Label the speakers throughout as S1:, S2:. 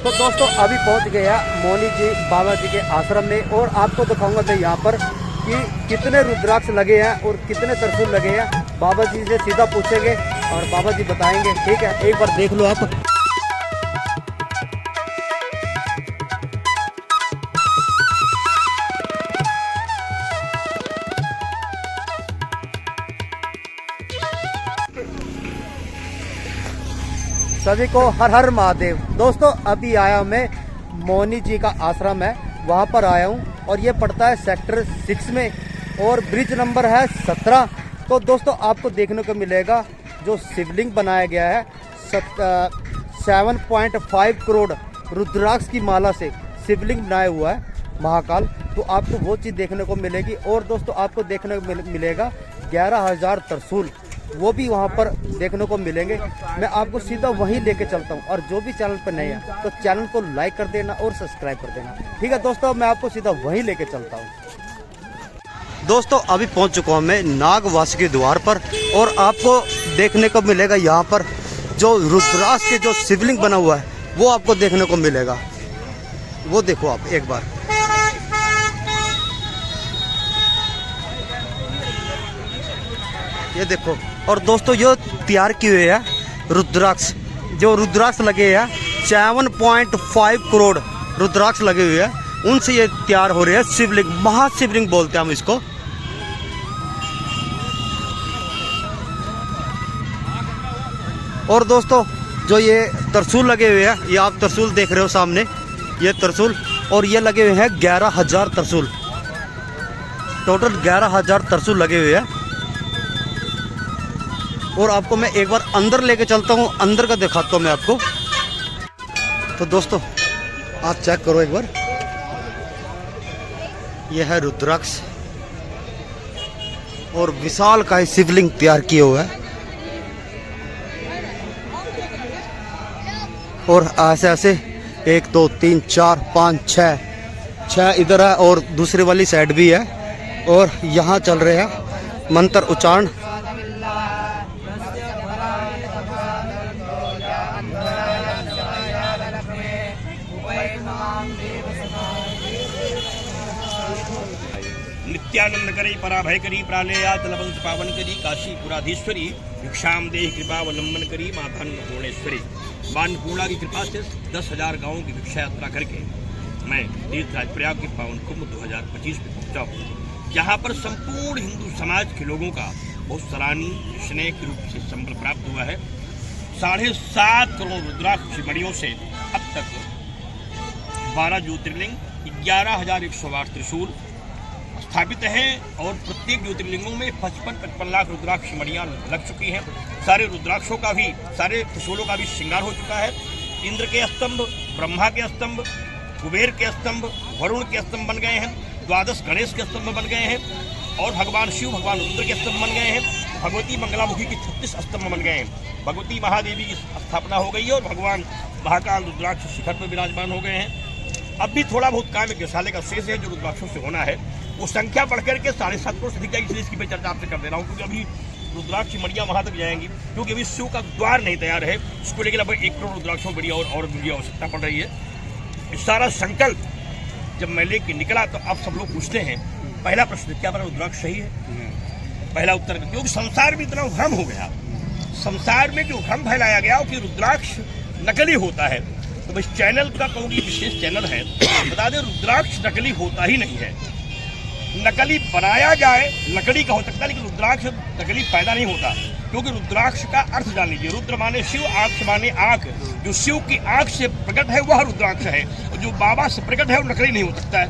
S1: तो दोस्तों अभी पहुंच गया मौनी जी बाबा जी के आश्रम में और आपको दिखाऊंगा मैं यहाँ पर कि कितने रुद्राक्ष लगे हैं और कितने त्रिशूल लगे हैं। बाबा जी से सीधा पूछेंगे और बाबा जी बताएंगे। ठीक है, एक बार देख लो आप। सभी को हर हर महादेव। दोस्तों अभी आया मैं मौनी जी का आश्रम है, वहाँ पर आया हूँ और ये पड़ता है सेक्टर 6 में और ब्रिज नंबर है 17। तो दोस्तों आपको देखने को मिलेगा जो शिवलिंग बनाया गया है 7.5 करोड़ रुद्राक्ष की माला से शिवलिंग बनाया हुआ है महाकाल। तो आपको वो चीज़ देखने को मिलेगी और दोस्तों आपको देखने को मिलेगा 11,000 त्रिशूल, वो भी वहाँ पर देखने को मिलेंगे। मैं आपको सीधा वहीं लेके चलता हूँ और जो भी चैनल पर नए हैं तो चैनल को लाइक कर देना और सब्सक्राइब कर देना। ठीक है दोस्तों, मैं आपको सीधा वहीं लेके चलता हूँ। दोस्तों अभी पहुँच चुका हूँ मैं नागवासी के द्वार पर और आपको देखने को मिलेगा यहाँ पर जो रुद्राक्ष के जो शिवलिंग बना हुआ है वो आपको देखने को मिलेगा। वो देखो आप एक बार, ये देखो। और दोस्तों ये तैयार किए हुए हैं रुद्राक्ष, जो रुद्राक्ष लगे हैं 7.5 करोड़ रुद्राक्ष लगे हुए हैं, उनसे ये तैयार हो रहे हैं शिवलिंग। महाशिवलिंग बोलते हैं हम इसको। और दोस्तों जो ये त्रिशूल लगे हुए हैं, ये आप त्रिशूल देख रहे हो सामने, ये त्रिशूल, और ये लगे हुए हैं 11,000 त्रिशूल। टोटल 11,000 त्रिशूल लगे हुए हैं। और आपको मैं एक बार अंदर लेके चलता हूँ, अंदर का दिखाता हूँ मैं आपको। तो दोस्तों आप चेक करो एक बार, यह है रुद्राक्ष और विशाल का शिवलिंग तैयार किया हुआ है। और ऐसे ऐसे 1 2 3 4 5 6 इधर है और दूसरी वाली साइड भी है। और यहाँ चल रहे हैं मंत्र उच्चारण।
S2: नित्यानंद करी पराभय करी प्रालया जलवंश पावन करी काशी पुराधीश्वरी भिक्षाम देह कृपा अवलंबन करी माता पूर्णेश्वरी। मां अन्नपूर्णा की कृपा से 10,000 गाँवों की भिक्षा यात्रा करके मैं तीर्थराज प्रयाग के पावन कुंभ 2025 में पहुंचा हूँ, जहाँ पर संपूर्ण हिंदू समाज के लोगों का बहुत सराहनीय स्नेह के रूप से संबल प्राप्त हुआ है। 7.5 करोड़ रुद्राक्ष मणियों से अब तक 12 ज्योतिर्लिंग, 11,108 त्रिशूल स्थापित हैं और प्रत्येक ज्योतिर्लिंगों में 55 लाख रुद्राक्ष मणियाँ लग चुकी हैं। सारे रुद्राक्षों का भी, सारे त्रिशूलों का भी श्रृंगार हो चुका है। इंद्र के स्तंभ, ब्रह्मा के स्तंभ, कुबेर के स्तंभ, वरुण के स्तंभ बन गए हैं, 12 गणेश के स्तंभ बन गए हैं और भगवान शिव, भगवान रुद्र के स्तंभ बन गए हैं। भगवती मंगलामुखी की 36 स्तंभ बन गए हैं। भगवती महादेवी की स्थापना हो गई है और भगवान महाकाल रुद्राक्ष शिखर पर विराजमान हो गए हैं। अब भी थोड़ा बहुत काम यज्ञशाला का शेष है जो रुद्राक्षों से होना है, वो संख्या बढ़कर के 7.5 करोड़ से अधिक जाएगी। इसलिए इसकी मैं चर्चा आपसे कर दे रहा हूँ, क्योंकि अभी रुद्राक्ष मणियाँ वहाँ तक जाएंगी, क्योंकि अभी शिव का द्वार नहीं तैयार है। इसको लेकर लगभग 1 करोड़ रुद्राक्षों बड़ी और भी आवश्यकता पड़ रही है। इस सारा संकल्प जब मैं लेके निकला तो आप सब लोग पूछते हैं पहला प्रश्न, क्या मेरा रुद्राक्ष सही है? पहला उत्तर, क्योंकि संसार में इतना भ्रम हो गया, संसार में जो भ्रम फैलाया गया कि रुद्राक्ष नकली होता है। तो इस चैनल का कहूँगी विशेष चैनल है, बता दें रुद्राक्ष नकली होता ही नहीं है। नकली बनाया जाए लकड़ी का हो सकता है, लेकिन रुद्राक्ष नकली पैदा नहीं होता। क्योंकि रुद्राक्ष का अर्थ जान लीजिए, रुद्र माने शिव, आंख माने आंख। जो शिव की आंख से प्रकट है वह रुद्राक्ष है, और जो बाबा से प्रकट है वो नकली नहीं हो सकता है।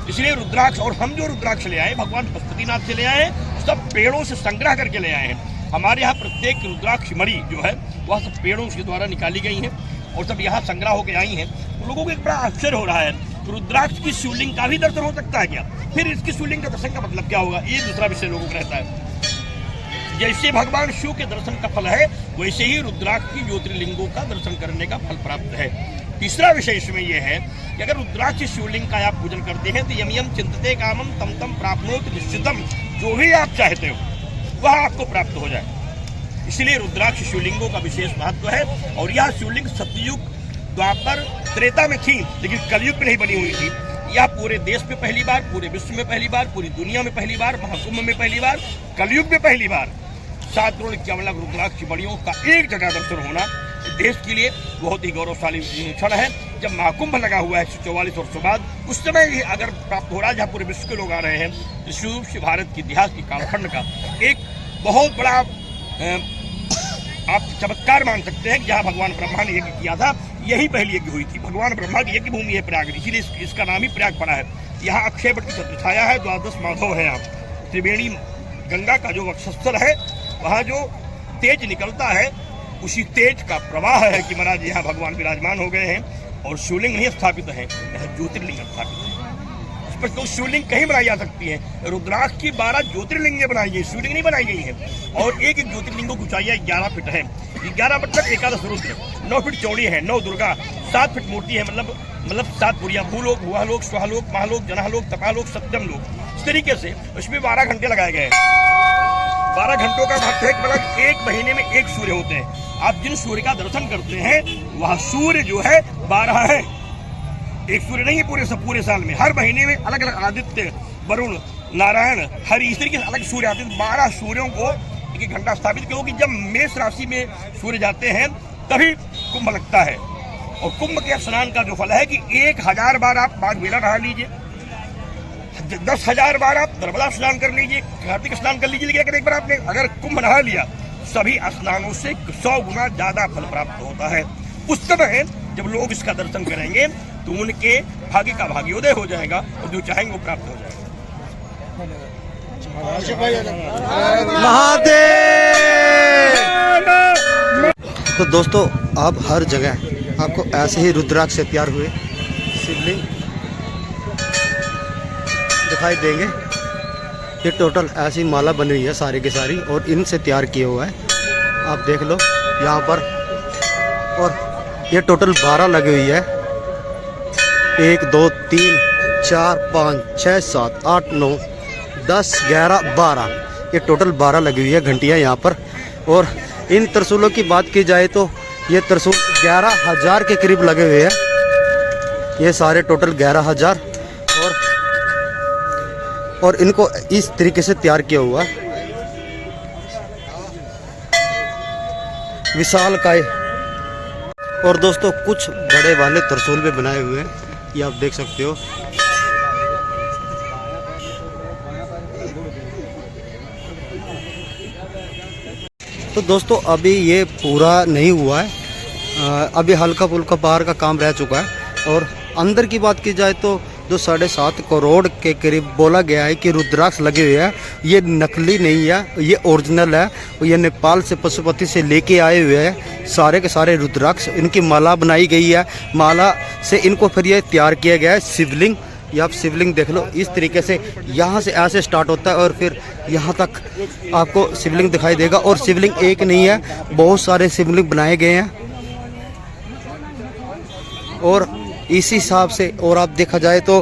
S2: इसलिए रुद्राक्ष, और हम जो रुद्राक्ष ले आए भगवान पशुपतिनाथ से ले आए हैं, सब पेड़ों से संग्रह करके ले आए हैं। हमारे यहाँ प्रत्येक रुद्राक्ष मणि जो है वह सब पेड़ों के द्वारा निकाली गई हैं और सब यहाँ संग्रह होकर आई हैं। तो लोगों को एक बड़ा आश्चर्य हो रहा है, रुद्राक्ष की शिवलिंग का भी दर्शन हो सकता है क्या? फिर इसकी शिवलिंग का दर्शन का मतलब क्या होगा? ये दूसरा विषय लोगों को रहता है। जैसे भगवान शिव के दर्शन का फल है, वैसे ही रुद्राक्ष की ज्योतिर्लिंगों का दर्शन करने का फल प्राप्त है। तीसरा विषय इसमें यह है कि अगर रुद्राक्ष शिवलिंग का आप पूजन करते हैं तो यम यम चिंतते कामम तम तम प्राप्नोत निश्चितम, जो भी आप चाहते हो वह आपको प्राप्त हो जाए। इसलिए रुद्राक्ष शिवलिंगों का विशेष महत्व है। और यह शिवलिंग सतयुग द्वापर त्रेता में थी, लेकिन कलयुग में नहीं बनी हुई थी। यह पूरे देश में पहली बार, पूरे विश्व में पहली बार, पूरी दुनिया में पहली बार, महाकुंभ में पहली बार, कलयुग में पहली बार 7 करोड़ 51 लाख रुद्राक्ष की बलियों का एक जगह दर्शन होना देश के लिए बहुत ही गौरवशाली क्षण है। जब महाकुंभ लगा हुआ है 144 वर्षों बाद, उस समय ही अगर प्राप्त हो रहा है जहाँ पूरे विश्व के लोग आ रहे हैं, निश्चित रूप से भारत के इतिहास की कालखंड का एक बहुत बड़ा आप चमत्कार मान सकते हैं। जहाँ भगवान ब्रह्मा ने यज्ञ किया था, यही पहली यज्ञ हुई थी। भगवान ब्रह्मा की यज्ञ भूमि है प्रयाग, इसीलिए इसका नाम ही प्रयाग पड़ा है। यहाँ अक्षय वट की छत्रछाया है, 12 माधव है। यहाँ त्रिवेणी गंगा का जो वक्षस्थल है, वहाँ जो तेज निकलता है, उसी तेज का प्रवाह है कि महाराज यहाँ भगवान विराजमान हो गए हैं। और शिवलिंग नहीं स्थापित है, यहाँ ज्योतिर्लिंग स्थापित है। तो शिवलिंग कहीं बनाई जा सकती है। रुद्राक्ष की 12 ज्योतिर्लिंगें बनाई गई, शिवलिंग नहीं बनाई गई है। और एक एक ज्योतिर्लिंगों की ऊंचाई 11 फीट है। 11 मतलब 11 रुद्र, 9 फीट चौड़ी है, 9 दुर्गा, 7 फीट मूर्ति है। मतलब 7 पुरियां, भूलोक, भुवालोक, स्वालोक, महालोक, जनालोक, तपालोक, सप्तम लोक। इस तरीके से उसमें 12 घंटे लगाए गए हैं। 12 घंटों का महत्व है कि मतलब एक महीने में एक सूर्य होते हैं। आप जिन सूर्य का दर्शन करते हैं, वह सूर्य जो है 12 है। एक सूर्य नहीं है पूरे साल में, हर महीने में अलग अलग आदित्य, वरुण, नारायण, हरि, इस तरीके से अलग सूर्य आते हैं। 12 सूर्यों को एक घंटा स्थापित करो कि जब मेष राशि में सूर्य जाते हैं तभी कुंभ लगता है। और कुंभ के स्नान का जो फल है कि 1000 बार आप बाघ मेला नहा लीजिए, 10,000 बार आप नर्मदा स्नान कर लीजिए, कार्तिक स्नान कर लीजिए, लेकिन अगर एक बार आपने अगर कुंभ नहा लिया, सभी स्नानों से 100 गुना ज्यादा फल प्राप्त होता है। उस समय जब लोग इसका दर्शन करेंगे तो उनके भाग्य का भाग्योदय हो जाएगा और जो चाहेंगे वो प्राप्त हो जाएगा।
S1: महादेव। तो दोस्तों, आप हर जगह आपको ऐसे ही रुद्राक्ष से तैयार हुए शिवलिंग दिखाई देंगे। ये टोटल ऐसी माला बनी हुई है सारी की सारी, और इनसे तैयार किया हुआ है। आप देख लो यहाँ पर, और ये टोटल 12 लगी हुई है। 1 2 3 4 5 6 7 8 9 10 11 12, ये टोटल 12 लगी हुई है घंटियाँ यहाँ पर। और इन त्रिशूलों की बात की जाए तो ये त्रिशूल 11,000 के करीब लगे हुए हैं। ये सारे टोटल 11,000, और इनको इस तरीके से तैयार किया हुआ है। विशालकाय। और दोस्तों, कुछ बड़े वाले त्रिशूल भी बनाए हुए हैं, ये आप देख सकते हो। तो दोस्तों, अभी ये पूरा नहीं हुआ है, अभी हल्का फुल्का बाहर का काम रह चुका है। और अंदर की बात की जाए तो जो 7.5 करोड़ के करीब बोला गया है कि रुद्राक्ष लगे हुए हैं, ये नकली नहीं है, ये ओरिजिनल है। ये नेपाल से पशुपति से लेके आए हुए हैं सारे के सारे रुद्राक्ष। इनकी माला बनाई गई है, माला से इनको फिर ये तैयार किया गया है शिवलिंग। ये आप शिवलिंग देख लो, इस तरीके से यहाँ से ऐसे स्टार्ट होता है और फिर यहाँ तक आपको शिवलिंग दिखाई देगा। और शिवलिंग एक नहीं है, बहुत सारे शिवलिंग बनाए गए हैं। और इसी हिसाब से और आप देखा जाए तो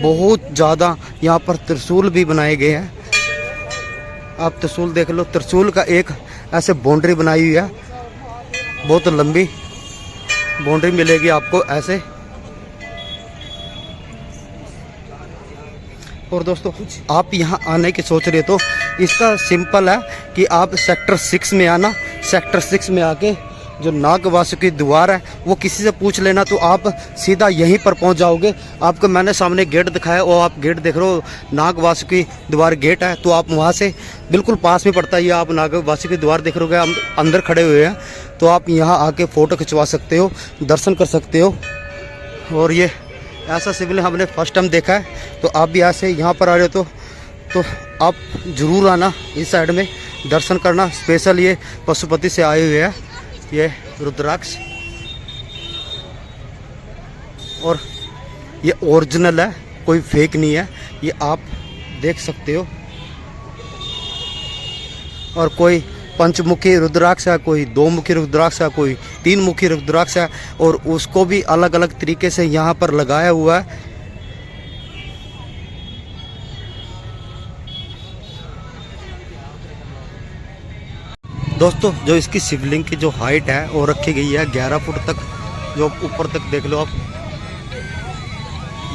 S1: बहुत ज़्यादा यहाँ पर त्रिशूल भी बनाए गए हैं। आप त्रिशूल देख लो, त्रिशूल का एक ऐसे बाउंड्री बनाई हुई है, बहुत लंबी बाउंड्री मिलेगी आपको ऐसे। और दोस्तों, आप यहाँ आने की सोच रहे तो इसका सिंपल है कि आप सेक्टर 6 में आना। सेक्टर 6 में आके जो नाग वासुकी द्वार है वो किसी से पूछ लेना, तो आप सीधा यहीं पर पहुंच जाओगे। आपको मैंने सामने गेट दिखाया, वो आप गेट देख रहे हो, नाग वासुकी द्वार गेट है। तो आप वहां से बिल्कुल पास में पड़ता है, आप नाग वासुकी द्वार देख रहे हो, हम अंदर खड़े हुए हैं। तो आप यहाँ आके फ़ोटो खिंचवा सकते हो, दर्शन कर सकते हो। और ये ऐसा शिवलिंग हमने फर्स्ट टाइम देखा है। तो आप भी ऐसे यहाँ पर आ रहे हो तो आप ज़रूर आना, इस साइड में दर्शन करना। स्पेशल ये पशुपति से आए हुए हैं ये रुद्राक्ष, और ये ओरिजिनल है, कोई फेक नहीं है। ये आप देख सकते हो। और कोई पंचमुखी रुद्राक्ष है, कोई 2 मुखी रुद्राक्ष है, कोई 3 मुखी रुद्राक्ष है, और उसको भी अलग अलग तरीके से यहाँ पर लगाया हुआ है। दोस्तों, जो इसकी शिवलिंग की जो हाइट है वो रखी गई है 11 फुट तक। जो ऊपर तक देख लो आप,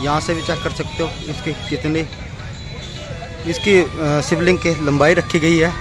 S1: यहाँ से भी चेक कर सकते हो इसकी कितनी इसकी शिवलिंग की लंबाई रखी गई है।